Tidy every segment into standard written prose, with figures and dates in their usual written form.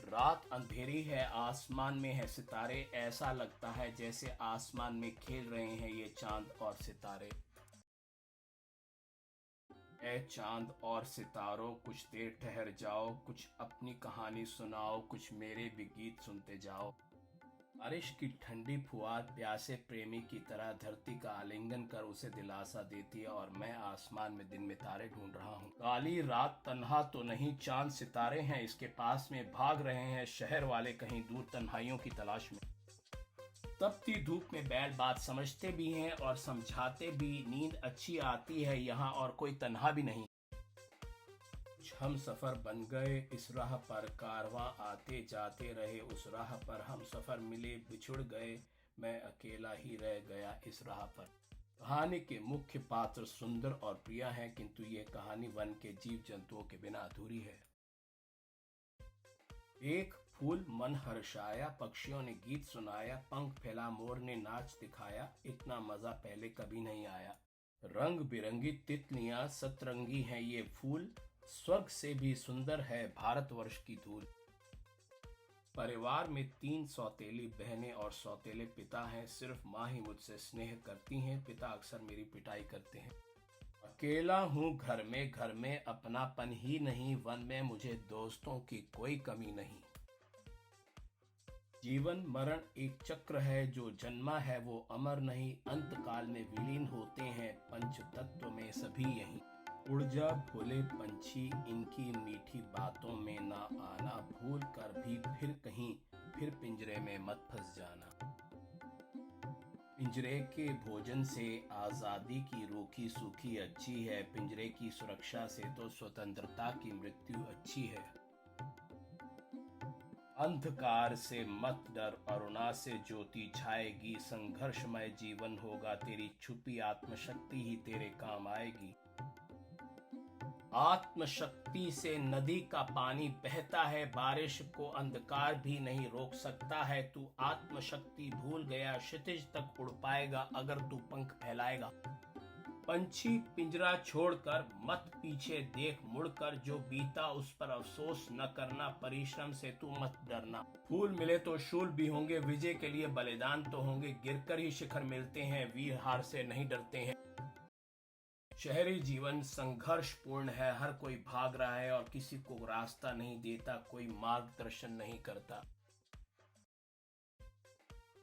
रात अंधेरी है, आसमान में है सितारे, ऐसा लगता है जैसे आसमान में खेल रहे हैं ये चांद और सितारे। ए चांद और सितारों, कुछ देर ठहर जाओ, कुछ अपनी कहानी सुनाओ, कुछ मेरे भी गीत सुनते जाओ। बारिश की ठंडी फुहार प्यासे प्रेमी की तरह धरती का आलिंगन कर उसे दिलासा देती है, और मैं आसमान में दिन में तारे ढूंढ रहा हूँ। काली रात तन्हा तो नहीं, चांद सितारे हैं इसके पास में, भाग रहे हैं शहर वाले कहीं दूर तन्हाइयों की तलाश में। तपती धूप में बैल बात समझते भी हैं और समझाते भी, नींद अच्छी आती है यहाँ और कोई तन्हा भी नहीं। कुछ हम सफर बन गए इस राह पर, कारवां आते जाते रहे उस राह पर, हम सफर मिले बिछुड़ गए, मैं अकेला ही रह गया इस राह पर। कहानी के मुख्य पात्र सुंदर और प्रिया हैं, किंतु ये कहानी वन के जीव जंतुओं के बिना अधूरी है। एक फूल मन हर्षाया, पक्षियों ने गीत सुनाया, पंख फैला मोर ने नाच दिखाया, इतना मजा पहले कभी नहीं आया। रंग बिरंगी तितलियां सतरंगी हैं ये फूल, स्वर्ग से भी सुंदर है भारतवर्ष की धूल। परिवार में 3 सौतेली बहनें और सौतेले पिता हैं, सिर्फ माँ ही मुझसे स्नेह करती हैं, पिता अक्सर मेरी पिटाई करते हैं। अकेला हूँ घर में अपनापन ही नहीं, वन में मुझे दोस्तों की कोई कमी नहीं। जीवन मरण एक चक्र है, जो जन्मा है वो अमर नहीं, अंत काल में विलीन होते हैं पंच तत्व में सभी यहीं। उड़ जा भोले पंछी, इनकी मीठी बातों में ना आना, भूल कर भी फिर कहीं फिर पिंजरे में मत फंस जाना। पिंजरे के भोजन से आजादी की रूखी सूखी अच्छी है, पिंजरे की सुरक्षा से तो स्वतंत्रता की मृत्यु अच्छी है। अंधकार से मत डर, अरुणा से ज्योति छाएगी, संघर्षमय जीवन होगा, तेरी छुपी आत्मशक्ति ही तेरे काम आएगी। आत्मशक्ति से नदी का पानी बहता है, बारिश को अंधकार भी नहीं रोक सकता है। तू आत्मशक्ति भूल गया, क्षितिज तक उड़ पाएगा अगर तू पंख फैलाएगा। पंछी पिंजरा छोड़कर मत पीछे देख मुड़कर, जो बीता उस पर अफसोस न करना, परिश्रम से तू मत डरना। फूल मिले तो शूल भी होंगे, विजय के लिए बलिदान तो होंगे, गिरकर ही शिखर मिलते हैं, वीर हार से नहीं डरते हैं। शहरी जीवन संघर्षपूर्ण है, हर कोई भाग रहा है और किसी को रास्ता नहीं देता, कोई मार्गदर्शन नहीं करता।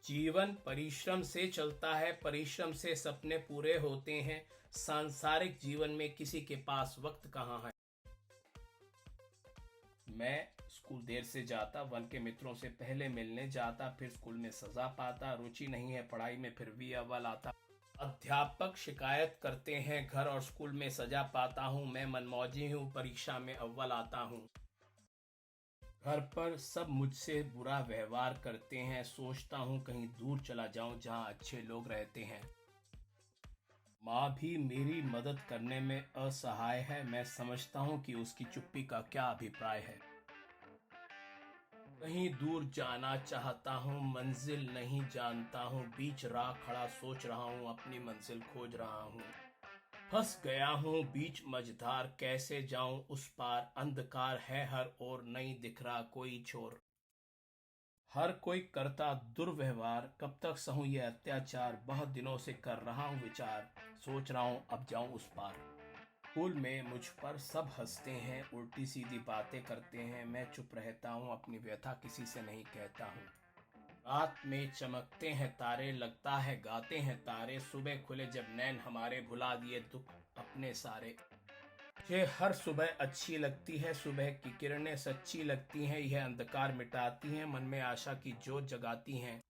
जीवन परिश्रम से चलता है, परिश्रम से सपने पूरे होते हैं, सांसारिक जीवन में किसी के पास वक्त कहाँ है। मैं स्कूल देर से जाता, वन के मित्रों से पहले मिलने जाता, फिर स्कूल में सजा पाता, रुचि नहीं है पढ़ाई में फिर भी अव्वल आता। अध्यापक शिकायत करते हैं, घर और स्कूल में सजा पाता हूँ, मैं मनमौजी हूँ, परीक्षा में अव्वल आता हूँ। घर पर सब मुझसे बुरा व्यवहार करते हैं, सोचता हूँ कहीं दूर चला जाऊं जहाँ अच्छे लोग रहते हैं। माँ भी मेरी मदद करने में असहाय है, मैं समझता हूँ कि उसकी चुप्पी का क्या अभिप्राय है। कहीं दूर जाना चाहता हूँ, मंजिल नहीं जानता हूँ, बीच राह खड़ा सोच रहा हूँ, अपनी मंजिल खोज रहा हूँ। फंस गया हूँ बीच मझधार, कैसे जाऊं उस पार, अंधकार है हर ओर, नहीं दिख रहा कोई छोर। हर कोई करता दुर्व्यवहार, कब तक सहूं ये अत्याचार, बहुत दिनों से कर रहा हूँ विचार, सोच रहा हूँ अब जाऊं उस पार। स्कूल में मुझ पर सब हंसते हैं, उल्टी सीधी बातें करते हैं, मैं चुप रहता हूँ, अपनी व्यथा किसी से नहीं कहता हूँ। रात में चमकते हैं तारे, लगता है गाते हैं तारे, सुबह खुले जब नैन हमारे, भुला दिए दुख अपने सारे। मुझे हर सुबह अच्छी लगती है, सुबह की किरणें सच्ची लगती हैं, यह अंधकार मिटाती हैं, मन में आशा की जोत जगाती हैं।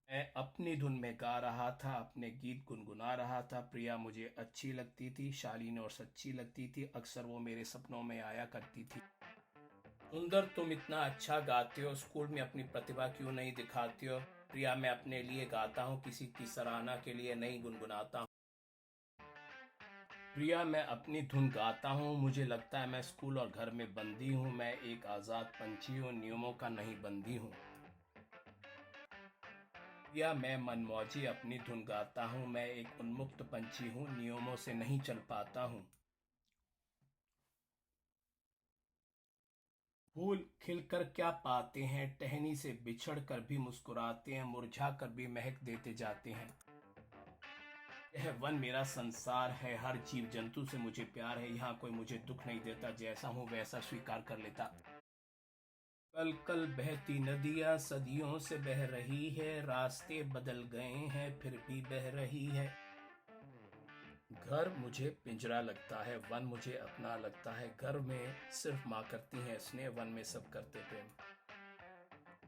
मैं अपनी धुन में गा रहा था, अपने गीत गुनगुना रहा था, प्रिया मुझे अच्छी लगती थी, शालीन और सच्ची लगती थी, अक्सर वो मेरे सपनों में आया करती थी। सुंदर तुम इतना अच्छा गाते हो, स्कूल में अपनी प्रतिभा क्यों नहीं दिखाते हो। प्रिया मैं अपने लिए गाता हूँ, किसी की सराहना के लिए नहीं गुनगुनाता हूँ। प्रिया मैं अपनी धुन गाता हूँ, मुझे लगता है मैं स्कूल और घर में बंदी हूँ, मैं एक आज़ाद पंछी हूँ, नियमों का नहीं बंदी हूँ। प्रिया मैं मनमौजी अपनी धुन गाता हूँ, मैं एक उन्मुक्त पंछी हूँ, नियमों से नहीं चल पाता हूँ। फूल खिलकर क्या पाते हैं, टहनी से बिछड़ कर भी मुस्कुराते हैं, मुरझा कर भी महक देते जाते हैं। यह वन मेरा संसार है, हर जीव जंतु से मुझे प्यार है, यहाँ कोई मुझे दुख नहीं देता, जैसा हूँ वैसा स्वीकार कर लेता। कल कल बहती नदियाँ सदियों से बह रही है, रास्ते बदल गए हैं फिर भी बह रही है। घर मुझे पिंजरा लगता है, वन मुझे अपना लगता है, घर में सिर्फ माँ करती है स्नेह, वन में सब करते प्रेम।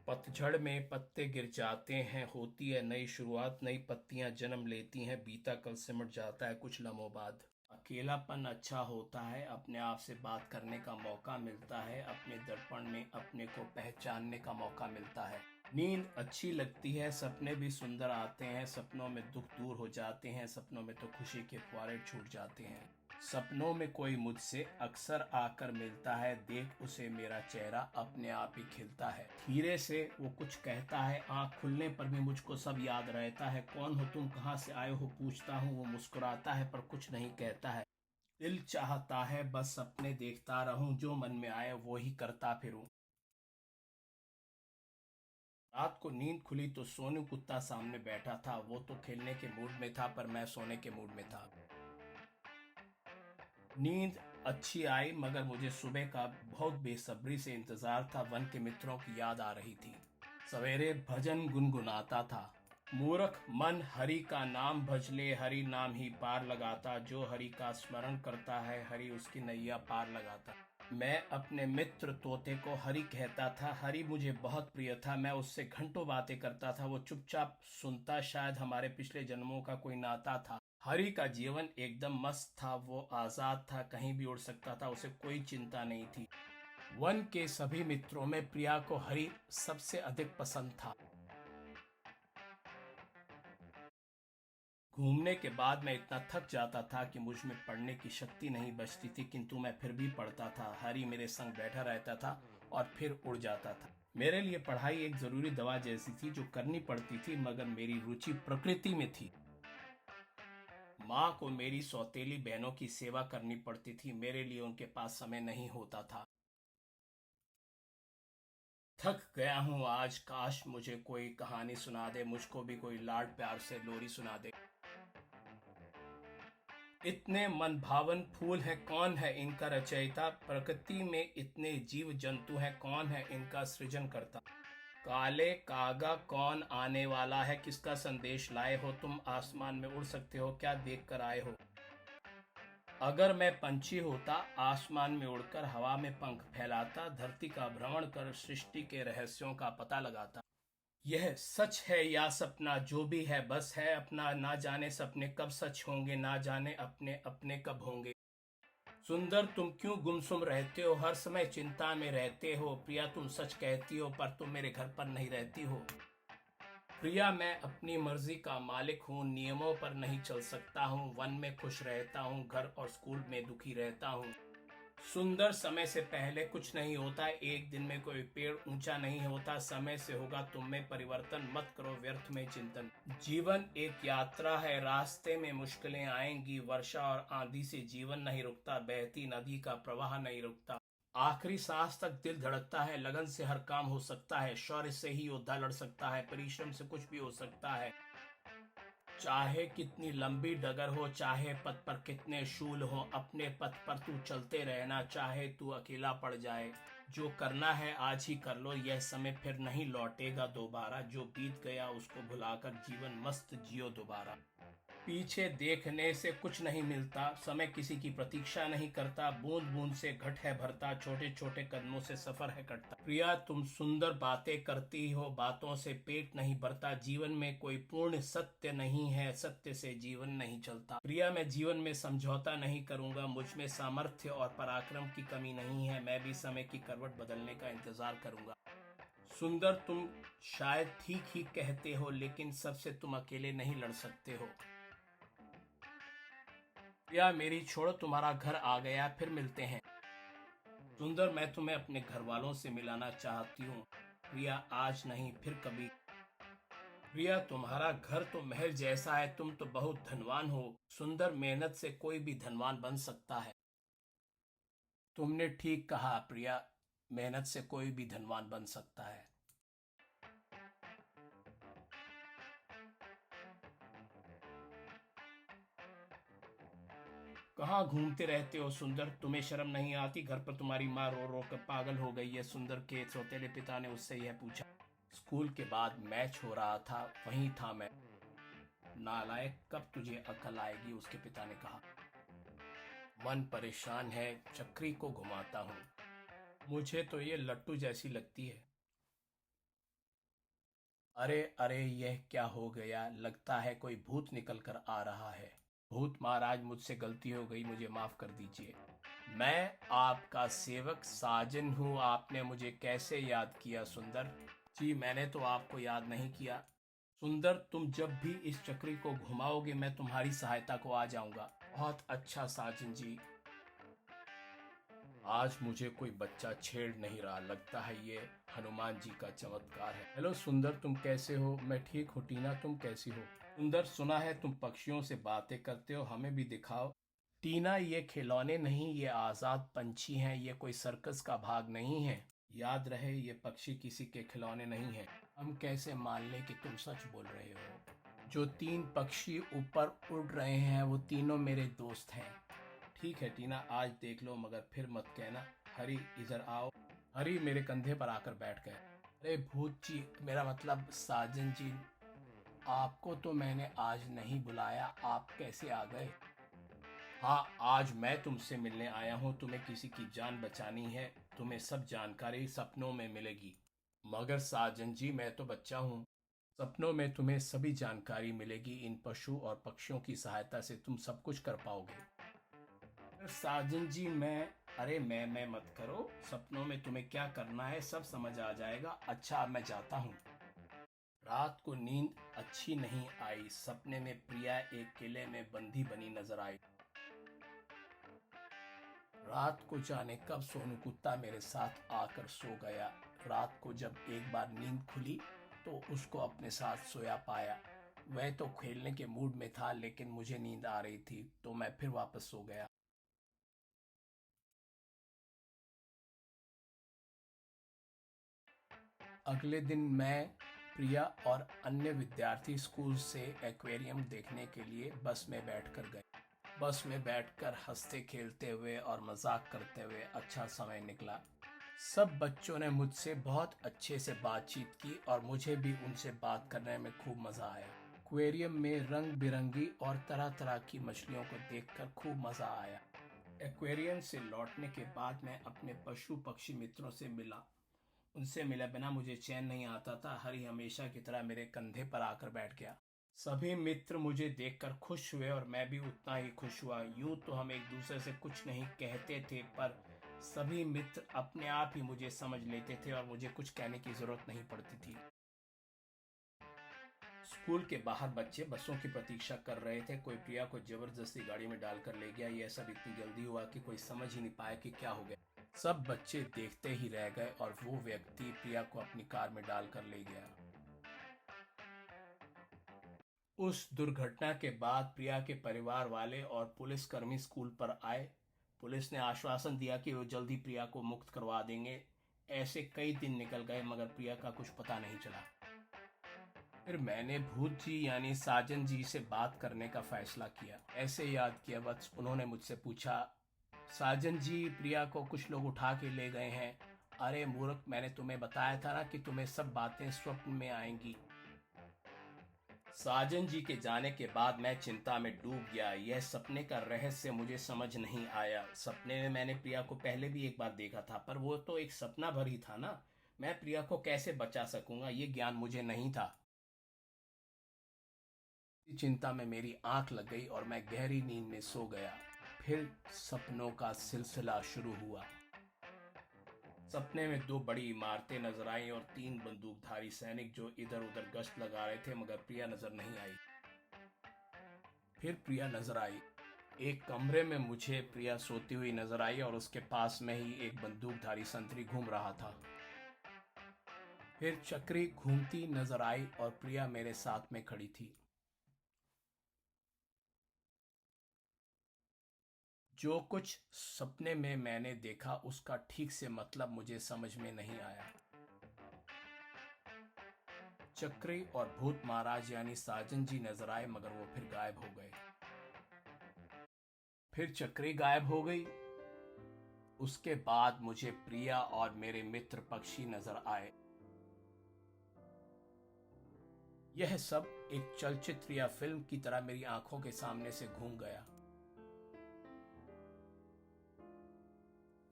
पतझड़ में पत्ते गिर जाते हैं, होती है नई शुरुआत, नई पत्तियां जन्म लेती हैं, बीता कल सिमट जाता है कुछ लम्हों बाद। अकेलापन अच्छा होता है, अपने आप से बात करने का मौका मिलता है, अपने दर्पण में अपने को पहचानने का मौका मिलता है। नींद अच्छी लगती है, सपने भी सुंदर आते हैं, सपनों में दुख दूर हो जाते हैं, सपनों में तो खुशी के फुहारे छूट जाते हैं। सपनों में कोई मुझसे अक्सर आकर मिलता है, देख उसे मेरा चेहरा अपने आप ही खिलता है। धीरे से वो कुछ कहता है, आँख खुलने पर भी मुझको सब याद रहता है, कौन हो तुम कहाँ से आए हो पूछता हूँ, वो मुस्कुराता है पर कुछ नहीं कहता है। दिल चाहता है बस सपने देखता रहूं, जो मन में आए वो ही करता फिरूं। रात को नींद खुली तो सोनू कुत्ता सामने बैठा था, वो तो खेलने के मूड में था पर मैं सोने के मूड में था। नींद अच्छी आई मगर मुझे सुबह का बहुत बेसब्री से इंतजार था, वन के मित्रों की याद आ रही थी। सवेरे भजन गुनगुनाता था, मूर्ख मन हरि का नाम भज ले, हरि नाम ही पार लगाता, जो हरि का स्मरण करता है हरि उसकी नैया पार लगाता। मैं अपने मित्र तोते को हरि कहता था, हरि मुझे बहुत प्रिय था, मैं उससे घंटों बातें करता था, वो चुपचाप सुनता, शायद हमारे पिछले जन्मों का कोई नाता था। हरि का जीवन एकदम मस्त था, वो आजाद था, कहीं भी उड़ सकता था, उसे कोई चिंता नहीं थी। वन के सभी मित्रों में प्रिया को हरि सबसे अधिक पसंद था। घूमने के बाद मैं इतना थक जाता था कि मुझ में पढ़ने की शक्ति नहीं बचती थी, किंतु मैं फिर भी पढ़ता था। हरि मेरे संग बैठा रहता था और फिर उड़ जाता था। मेरे लिए पढ़ाई एक जरूरी दवा जैसी थी जो करनी पड़ती थी, मगर मेरी रुचि प्रकृति में थी। माँ को मेरी सौतेली बहनों की सेवा करनी पड़ती थी, मेरे लिए उनके पास समय नहीं होता था। थक गया हूँ आज, काश मुझे कोई कहानी सुना दे, मुझको भी कोई लाड प्यार से लोरी सुना दे। इतने मन भावन फूल हैं, कौन है इनका रचयिता, प्रकृति में इतने जीव जंतु हैं, कौन है इनका सृजन करता। काले कागा कौन आने वाला है, किसका संदेश लाए हो, तुम आसमान में उड़ सकते हो, क्या देख कर आए हो। अगर मैं पंछी होता, आसमान में उड़कर हवा में पंख फैलाता, धरती का भ्रमण कर सृष्टि के रहस्यों का पता लगाता। यह सच है या सपना, जो भी है बस है अपना, ना जाने सपने कब सच होंगे, ना जाने अपने अपने कब होंगे। सुंदर तुम क्यों गुमसुम रहते हो, हर समय चिंता में रहते हो, प्रिया तुम सच कहती हो पर तुम मेरे घर पर नहीं रहती हो। प्रिया मैं अपनी मर्जी का मालिक हूँ, नियमों पर नहीं चल सकता हूँ, वन में खुश रहता हूँ, घर और स्कूल में दुखी रहता हूँ। सुंदर समय से पहले कुछ नहीं होता, एक दिन में कोई पेड़ ऊंचा नहीं होता, समय से होगा तुम में परिवर्तन, मत करो व्यर्थ में चिंतन। जीवन एक यात्रा है, रास्ते में मुश्किलें आएंगी, वर्षा और आंधी से जीवन नहीं रुकता, बहती नदी का प्रवाह नहीं रुकता। आखिरी सांस तक दिल धड़कता है, लगन से हर काम हो सकता है, शौर्य से ही योद्धा लड़ सकता है, परिश्रम से कुछ भी हो सकता है। चाहे कितनी लंबी डगर हो, चाहे पथ पर कितने शूल हो, अपने पथ पर तू चलते रहना, चाहे तू अकेला पड़ जाए। जो करना है आज ही कर लो, यह समय फिर नहीं लौटेगा दोबारा, जो बीत गया उसको भुलाकर जीवन मस्त जियो दोबारा। पीछे देखने से कुछ नहीं मिलता, समय किसी की प्रतीक्षा नहीं करता, बूंद बूंद से घट है भरता, छोटे छोटे कदमों से सफर है कटता। प्रिया तुम सुंदर बातें करती हो, बातों से पेट नहीं भरता, जीवन में कोई पूर्ण सत्य नहीं है, सत्य से जीवन नहीं चलता। प्रिया मैं जीवन में समझौता नहीं करूंगा, मुझ में सामर्थ्य और पराक्रम की कमी नहीं है, मैं भी समय की करवट बदलने का इंतजार करूंगा। सुंदर तुम शायद ठीक ही कहते हो, लेकिन सबसे तुम अकेले नहीं लड़ सकते हो। या मेरी छोड़ो, तुम्हारा घर आ गया, फिर मिलते हैं। सुंदर मैं तुम्हें अपने घर वालों से मिलाना चाहती हूँ, प्रिया आज नहीं फिर कभी। प्रिया तुम्हारा घर तो महल जैसा है, तुम तो बहुत धनवान हो। सुंदर मेहनत से कोई भी धनवान बन सकता है। तुमने ठीक कहा प्रिया, मेहनत से कोई भी धनवान बन सकता है। कहाँ घूमते रहते हो सुंदर, तुम्हें शर्म नहीं आती? घर पर तुम्हारी माँ रो रो कर पागल हो गई है। सुंदर के सौतेले पिता ने उससे यह पूछा। स्कूल के बाद मैच हो रहा था, वहीं था मैं। नालायक, कब तुझे अकल आएगी? उसके पिता ने कहा। मन परेशान है, चक्री को घुमाता हूँ। मुझे तो ये लट्टू जैसी लगती है। अरे अरे, यह क्या हो गया? लगता है कोई भूत निकल कर आ रहा है। भूत महाराज, मुझसे गलती हो गई, मुझे माफ कर दीजिए। मैं आपका सेवक साजन हूँ। आपने मुझे कैसे याद किया सुंदर? जी, मैंने तो आपको याद नहीं किया। सुंदर, तुम जब भी इस चक्री को घुमाओगे मैं तुम्हारी सहायता को आ जाऊंगा। बहुत अच्छा साजन जी। आज मुझे कोई बच्चा छेड़ नहीं रहा, लगता है ये हनुमान जी का चमत्कार है। हेलो सुंदर, तुम कैसे हो? मैं ठीक हूँ। टीना, तुम कैसी हो? सुंदर, सुना है तुम पक्षियों से बातें करते हो, हमें भी दिखाओ। टीना, ये खिलौने नहीं, ये आजाद पंछी हैं, ये कोई सर्कस का भाग नहीं है। याद रहे, ये पक्षी किसी के खिलौने नहीं है। हम कैसे मान लें कि तुम सच बोल रहे हो? जो 3 पक्षी ऊपर उड़ रहे हैं वो तीनों मेरे दोस्त हैं। ठीक है टीना, आज देख लो, मगर फिर मत कहना। हरी, इधर आओ। हरी मेरे कंधे पर आकर बैठ गए। अरे भूत जी, मेरा मतलब साजन जी, आपको तो मैंने आज नहीं बुलाया, आप कैसे आ गए? हाँ, आज मैं तुमसे मिलने आया हूँ। तुम्हें किसी की जान बचानी है, तुम्हें सब जानकारी सपनों में मिलेगी। मगर साजन जी, मैं तो बच्चा हूँ। सपनों में तुम्हें सभी जानकारी मिलेगी। इन पशु और पक्षियों की सहायता से तुम सब कुछ कर पाओगे। साजन जी, मैं मत करो। सपनों में तुम्हें क्या करना है सब समझ आ जाएगा। अच्छा, अब मैं जाता हूँ। रात को नींद अच्छी नहीं आई। सपने में प्रिया एक किले में बंदी बनी नजर आई। रात को जाने कब सोनू कुत्ता मेरे साथ आकर सो गया। रात को जब एक बार नींद खुली तो उसको अपने साथ सोया पाया। वह तो खेलने के मूड में था, लेकिन मुझे नींद आ रही थी तो मैं फिर वापस सो गया। अगले दिन मैं, प्रिया और अन्य विद्यार्थी स्कूल से एक्वेरियम देखने के लिए बस में बैठकर गए। बस में बैठकर हंसते खेलते हुए और मजाक करते हुए अच्छा समय निकला। सब बच्चों ने मुझसे बहुत अच्छे से बातचीत की और मुझे भी उनसे बात करने में खूब मजा आया। एक्वेरियम में रंग बिरंगी और तरह तरह की मछलियों को देखकर खूब मजा आया। एक्वेरियम से लौटने के बाद मैं अपने पशु पक्षी मित्रों से मिला। उनसे मिले बिना मुझे चैन नहीं आता था। हरी हमेशा की तरह मेरे कंधे पर आकर बैठ गया। सभी मित्र मुझे देखकर खुश हुए और मैं भी उतना ही खुश हुआ। यूं तो हम एक दूसरे से कुछ नहीं कहते थे, पर सभी मित्र अपने आप ही मुझे समझ लेते थे और मुझे कुछ कहने की जरूरत नहीं पड़ती थी। स्कूल के बाहर बच्चे बसों की प्रतीक्षा कर रहे थे। कोई प्रिया को जबरदस्ती गाड़ी में डालकर ले गया। यह सब इतनी जल्दी हुआ कि कोई समझ ही नहीं पाया कि क्या हो गया। सब बच्चे देखते ही रह गए और वो व्यक्ति प्रिया को अपनी कार में डालकर ले गया। उस दुर्घटना के बाद प्रिया के परिवार वाले और पुलिसकर्मी स्कूल पर आए। पुलिस ने आश्वासन दिया कि वो जल्दी प्रिया को मुक्त करवा देंगे। ऐसे कई दिन निकल गए मगर प्रिया का कुछ पता नहीं चला। फिर मैंने भूत जी यानी साजन जी से बात करने का फैसला किया। ऐसे याद किया वत्स, उन्होंने मुझसे पूछा, साजन जी, प्रिया को कुछ लोग उठा के ले गए हैं। अरे मूर्ख, मैंने तुम्हें बताया था ना कि तुम्हें सब बातें स्वप्न में आएंगी। साजन जी के जाने के बाद मैं चिंता में डूब गया। यह सपने का रहस्य मुझे समझ नहीं आया। सपने में मैंने प्रिया को पहले भी एक बार देखा था, पर वो तो एक सपना भर ही था ना। मैं प्रिया को कैसे बचा सकूंगा, ये ज्ञान मुझे नहीं था। इसी चिंता में मेरी आंख लग गई और मैं गहरी नींद में सो गया। फिर सपनों का सिलसिला शुरू हुआ। सपने में 2 बड़ी इमारतें नजर आईं और 3 बंदूकधारी सैनिक जो इधर उधर गश्त लगा रहे थे, मगर प्रिया नजर नहीं आई। फिर प्रिया नजर आई। एक कमरे में मुझे प्रिया सोती हुई नजर आई और उसके पास में ही एक बंदूकधारी संतरी घूम रहा था। फिर चक्री घूमती नजर आई और प्रिया मेरे साथ में खड़ी थी। जो कुछ सपने में मैंने देखा उसका ठीक से मतलब मुझे समझ में नहीं आया। चक्री और भूत महाराज यानी साजन जी नजर आए, मगर वो फिर गायब हो गए। फिर चक्री गायब हो गई। उसके बाद मुझे प्रिया और मेरे मित्र पक्षी नजर आए। यह सब एक चलचित्र या फिल्म की तरह मेरी आंखों के सामने से घूम गया।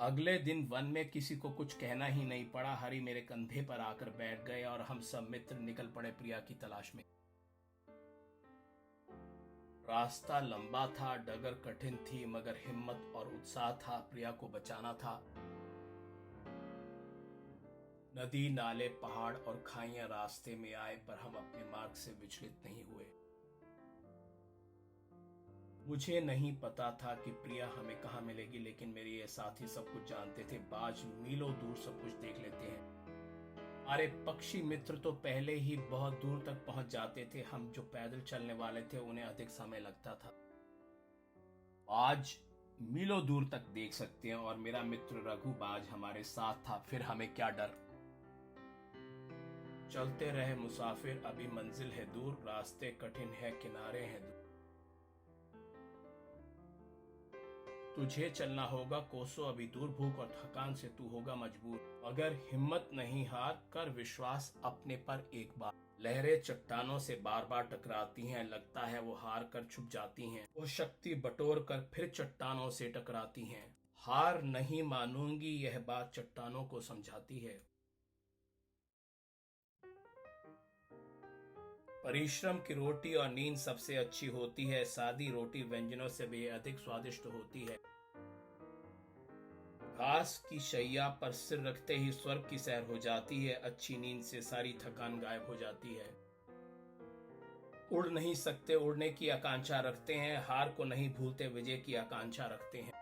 अगले दिन वन में किसी को कुछ कहना ही नहीं पड़ा। हरि मेरे कंधे पर आकर बैठ गए और हम सब मित्र निकल पड़े प्रिया की तलाश में। रास्ता लंबा था, डगर कठिन थी, मगर हिम्मत और उत्साह था। प्रिया को बचाना था। नदी, नाले, पहाड़ और खाइयां रास्ते में आए, पर हम अपने मार्ग से विचलित नहीं हुए। मुझे नहीं पता था कि प्रिया हमें कहाँ मिलेगी, लेकिन मेरे ये साथी सब कुछ जानते थे। बाज मीलों दूर सब कुछ देख लेते हैं। हमारे पक्षी मित्र तो पहले ही बहुत दूर तक पहुंच जाते थे। हम जो पैदल चलने वाले थे उन्हें अधिक समय लगता था। आज मीलों दूर तक देख सकते हैं और मेरा मित्र रघु बाज हमारे साथ था। फिर हमें क्या डर। चलते रहे मुसाफिर, अभी मंजिल है दूर, रास्ते कठिन है, किनारे हैं दूर। तुझे चलना होगा कोसों अभी दूर, भूख और थकान से तू होगा मजबूर। अगर हिम्मत नहीं हार, कर विश्वास अपने पर एक बार। लहरें चट्टानों से बार बार टकराती हैं, लगता है वो हार कर छुप जाती हैं। वो शक्ति बटोर कर फिर चट्टानों से टकराती हैं। हार नहीं मानूंगी, यह बात चट्टानों को समझाती है। परिश्रम की रोटी और नींद सबसे अच्छी होती है। सादी रोटी व्यंजनों से भी अधिक स्वादिष्ट होती है। घास की शैया पर सिर रखते ही स्वर्ग की सैर हो जाती है। अच्छी नींद से सारी थकान गायब हो जाती है। उड़ नहीं सकते, उड़ने की आकांक्षा रखते हैं। हार को नहीं भूलते, विजय की आकांक्षा रखते हैं।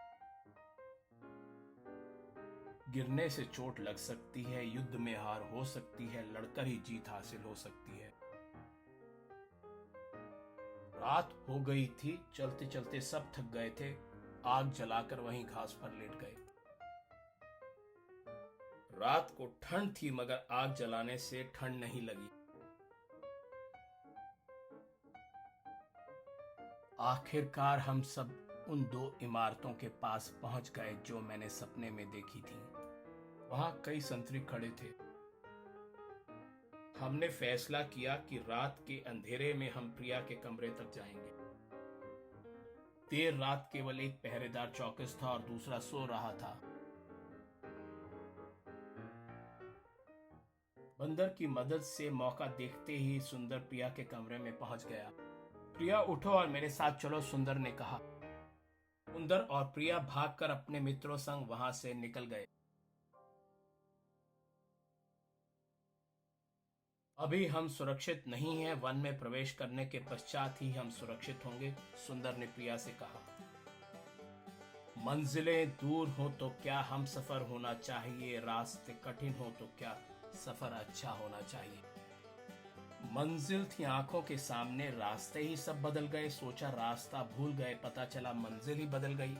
गिरने से चोट लग सकती है, युद्ध में हार हो सकती है, लड़कर ही जीत हासिल हो सकती है। रात हो गई थी, चलते चलते सब थक गए थे। आग जलाकर वहीं घास पर लेट गए। रात को ठंड थी, मगर आग जलाने से ठंड नहीं लगी। आखिरकार हम सब उन दो इमारतों के पास पहुंच गए जो मैंने सपने में देखी थी। वहां कई संतरी खड़े थे। हमने फैसला किया कि रात के अंधेरे में हम प्रिया के कमरे तक जाएंगे। देर रात केवल एक पहरेदार चौकस था और दूसरा सो रहा था। बंदर की मदद से मौका देखते ही सुंदर प्रिया के कमरे में पहुंच गया। प्रिया उठो और मेरे साथ चलो, सुंदर ने कहा। सुंदर और प्रिया भागकर अपने मित्रों संग वहां से निकल गए। अभी हम सुरक्षित नहीं हैं, वन में प्रवेश करने के पश्चात ही हम सुरक्षित होंगे, सुंदर ने प्रिया से कहा। मंजिलें दूर हो तो क्या हम सफर होना चाहिए, रास्ते कठिन हो तो क्या सफर अच्छा होना चाहिए। मंजिल थी आंखों के सामने, रास्ते ही सब बदल गए। सोचा रास्ता भूल गए, पता चला मंजिल ही बदल गई।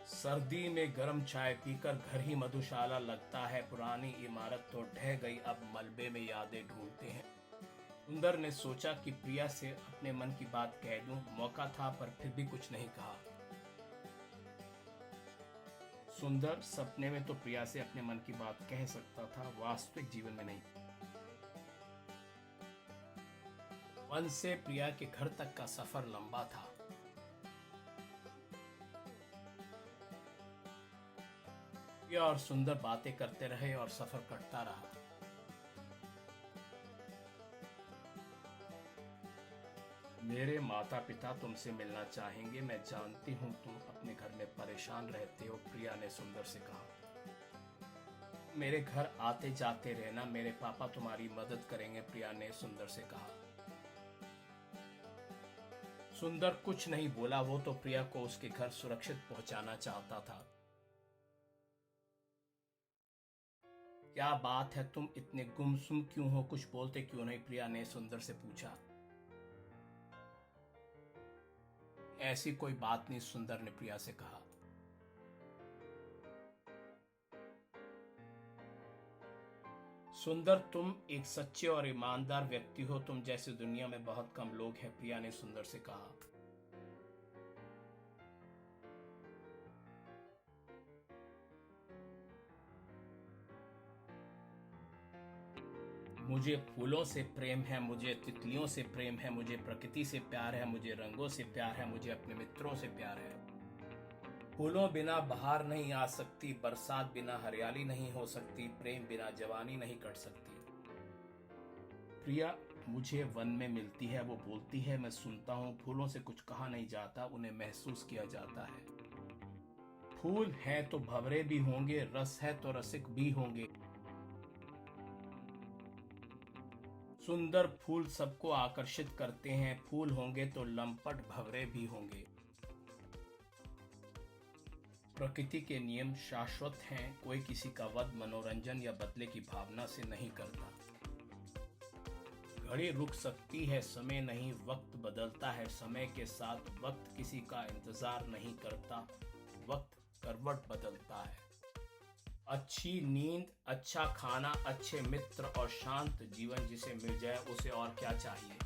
सर्दी में गर्म चाय पीकर घर ही मधुशाला लगता है। पुरानी इमारत तो ढह गई, अब मलबे में यादें ढूंढते हैं। सुंदर ने सोचा कि प्रिया से अपने मन की बात कह दूं। मौका था, पर फिर भी कुछ नहीं कहा। सुंदर सपने में तो प्रिया से अपने मन की बात कह सकता था, वास्तविक जीवन में नहीं। वन से प्रिया के घर तक का सफर लंबा था। प्रिया और सुंदर बातें करते रहे और सफर कटता रहा। मेरे माता पिता तुमसे मिलना चाहेंगे, मैं जानती हूँ तुम अपने घर में परेशान रहते हो, प्रिया ने सुंदर से कहा। मेरे घर आते जाते रहना, मेरे पापा तुम्हारी मदद करेंगे, प्रिया ने सुंदर से कहा। सुंदर कुछ नहीं बोला, वो तो प्रिया को उसके घर सुरक्षित पहुंचाना चाहता था। क्या बात है, तुम इतने गुमसुम क्यों हो, कुछ बोलते क्यों नहीं, प्रिया ने सुंदर से पूछा। ऐसी कोई बात नहीं, सुंदर ने प्रिया से कहा। सुंदर, तुम एक सच्चे और ईमानदार व्यक्ति हो, तुम जैसे दुनिया में बहुत कम लोग हैं, प्रिया ने सुंदर से कहा। मुझे फूलों से प्रेम है, मुझे तितलियों से प्रेम है, मुझे प्रकृति से प्यार है, मुझे रंगों से प्यार है, मुझे अपने मित्रों से प्यार है। फूलों बिना बहार नहीं आ सकती, बरसात बिना हरियाली नहीं हो सकती, प्रेम बिना जवानी नहीं कट सकती। प्रिया मुझे वन में मिलती है, वो बोलती है, मैं सुनता हूँ। फूलों से कुछ कहा नहीं जाता, उन्हें महसूस किया जाता है। फूल है तो भंवरे भी होंगे, रस है तो रसिक भी होंगे। सुंदर फूल सबको आकर्षित करते हैं, फूल होंगे तो लंपट भंवरे भी होंगे। प्रकृति के नियम शाश्वत हैं, कोई किसी का वध मनोरंजन या बदले की भावना से नहीं करता। घड़ी रुक सकती है, समय नहीं, वक्त बदलता है समय के साथ, वक्त किसी का इंतजार नहीं करता, वक्त करवट बदलता है। अच्छी नींद, अच्छा खाना, अच्छे मित्र और शांत जीवन जिसे मिल जाए उसे और क्या चाहिए।